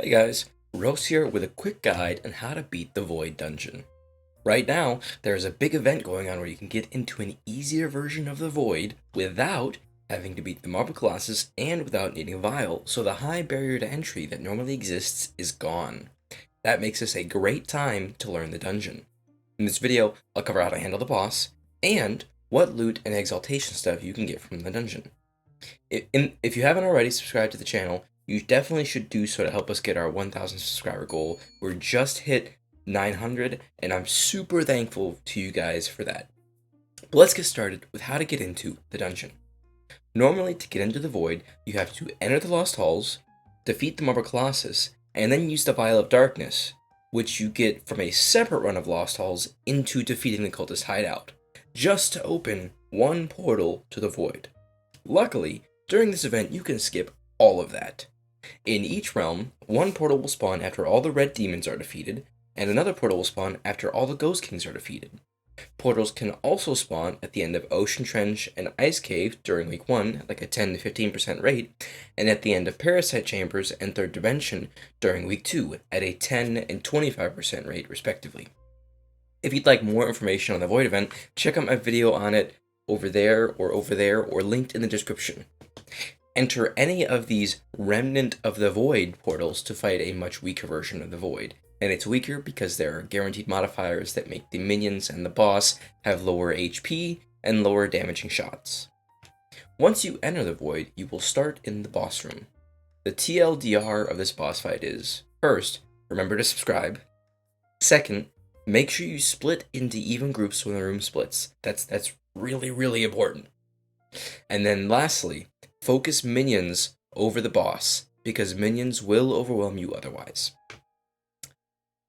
Hey guys, Rose here with a quick guide on how to beat the Void Dungeon. Right now, there's a big event going on where you can get into an easier version of the Void without having to beat the Marble Colossus and without needing a vial, so the high barrier to entry that normally exists is gone. That makes this a great time to learn the dungeon. In this video, I'll cover how to handle the boss, and what loot and exaltation stuff you can get from the dungeon. If you haven't already subscribed to the channel, you definitely should do so to help us get our 1,000 subscriber goal. We're just hit 900, and I'm super thankful to you guys for that. But let's get started with how to get into the dungeon. Normally, to get into the Void, you have to enter the Lost Halls, defeat the Marble Colossus, and then use the Vial of Darkness, which you get from a separate run of Lost Halls into defeating the Cultist hideout, just to open one portal to the Void. Luckily, during this event, you can skip all of that. In each realm, one portal will spawn after all the red demons are defeated, and another portal will spawn after all the Ghost Kings are defeated. Portals can also spawn at the end of Ocean Trench and Ice Cave during Week 1, like a 10 to 15% rate, and at the end of Parasite Chambers and Third Dimension during Week 2 at a 10 and 25% rate, respectively. If you'd like more information on the Void event, check out my video on it over there, or linked in the description. Enter any of these Remnant of the Void portals to fight a much weaker version of the Void. And it's weaker because there are guaranteed modifiers that make the minions and the boss have lower HP and lower damaging shots. Once you enter the Void, you will start in the boss room. The TLDR of this boss fight is, first, remember to subscribe. Second, make sure you split into even groups when the room splits. That's really important. And then lastly, focus minions over the boss, because minions will overwhelm you otherwise.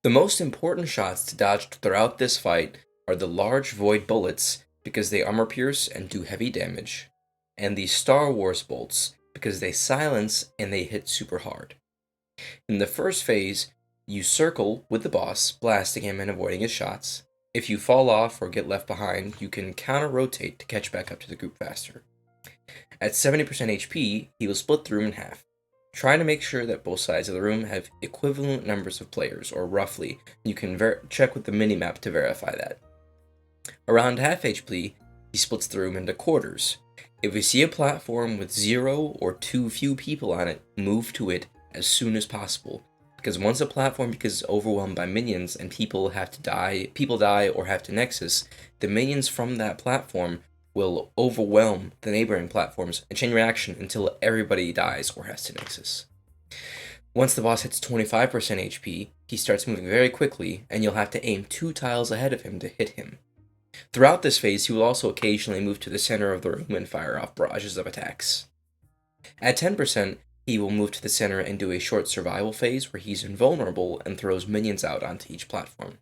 The most important shots to dodge throughout this fight are the large Void bullets, because they armor pierce and do heavy damage, and the Star Wars bolts, because they silence and they hit super hard. In the first phase, you circle with the boss, blasting him and avoiding his shots. If you fall off or get left behind, you can counter-rotate to catch back up to the group faster. At 70% HP, he will split the room in half. Try to make sure that both sides of the room have equivalent numbers of players, or roughly. You can check with the minimap to verify that. Around half HP, he splits the room into quarters. If you see a platform with 0 or too few people on it, move to it as soon as possible. Because once a platform becomes overwhelmed by minions and people die or have to nexus, the minions from that platform will overwhelm the neighboring platforms and chain reaction until everybody dies or has to nexus. Once the boss hits 25% HP, he starts moving very quickly, and you'll have to aim 2 tiles ahead of him to hit him. Throughout this phase, he will also occasionally move to the center of the room and fire off barrages of attacks. At 10%, he will move to the center and do a short survival phase where he's invulnerable and throws minions out onto each platform.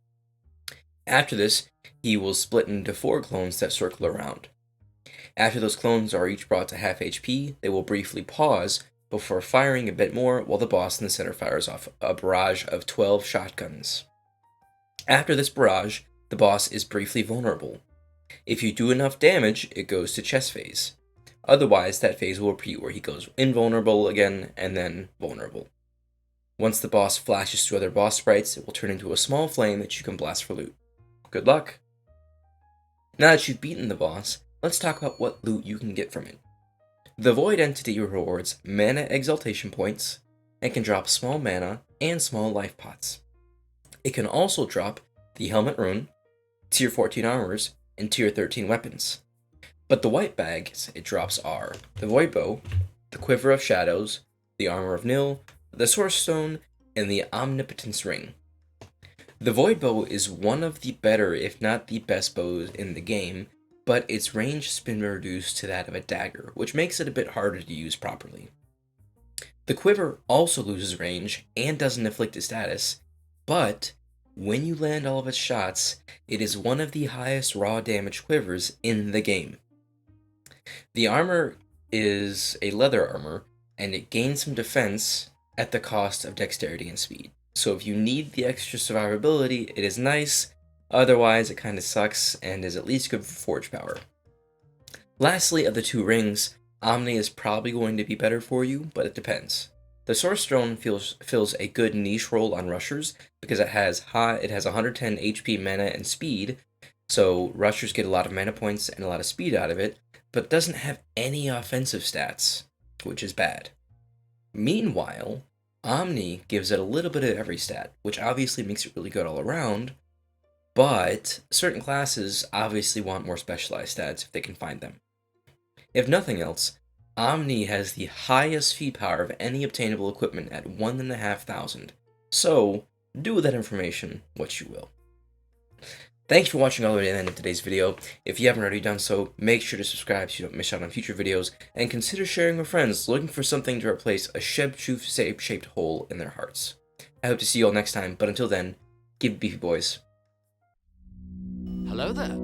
After this, he will split into 4 clones that circle around. After those clones are each brought to half HP, they will briefly pause before firing a bit more while the boss in the center fires off a barrage of 12 shotguns. After this barrage, the boss is briefly vulnerable. If you do enough damage, it goes to chess phase. Otherwise, that phase will repeat where he goes invulnerable again and then vulnerable. Once the boss flashes through other boss sprites, it will turn into a small flame that you can blast for loot. Good luck! Now that you've beaten the boss, let's talk about what loot you can get from it. The Void entity rewards mana exaltation points and can drop small mana and small life pots. It can also drop the Helmet Rune, Tier 14 armors, and Tier 13 weapons. But the white bags it drops are the Void Bow, the Quiver of Shadows, the Armor of Nil, the Source Stone, and the Omnipotence Ring. The Void Bow is one of the better, if not the best bows in the game, but its range has been reduced to that of a dagger, which makes it a bit harder to use properly. The Quiver also loses range and doesn't inflict a status, but when you land all of its shots, it is one of the highest raw damage quivers in the game. The armor is a leather armor, and it gains some defense at the cost of dexterity and speed. So if you need the extra survivability, it is nice. Otherwise, it kind of sucks and is at least good for forge power. Lastly, of the 2 rings, Omni is probably going to be better for you, but it depends. The Source Stone fills a good niche role on rushers because it has 110 HP, mana, and speed, so rushers get a lot of mana points and a lot of speed out of it, but doesn't have any offensive stats, which is bad. Meanwhile, Omni gives it a little bit of every stat, which obviously makes it really good all around, but certain classes obviously want more specialized stats if they can find them. If nothing else, Omni has the highest feed power of any obtainable equipment at 1,500, so do with that information what you will. Thanks for watching all the way to the end of today's video. If you haven't already done so, make sure to subscribe so you don't miss out on future videos, and consider sharing with friends looking for something to replace a shaped hole in their hearts. I hope to see you all next time, but until then, keep it beefy, boys. Hello there.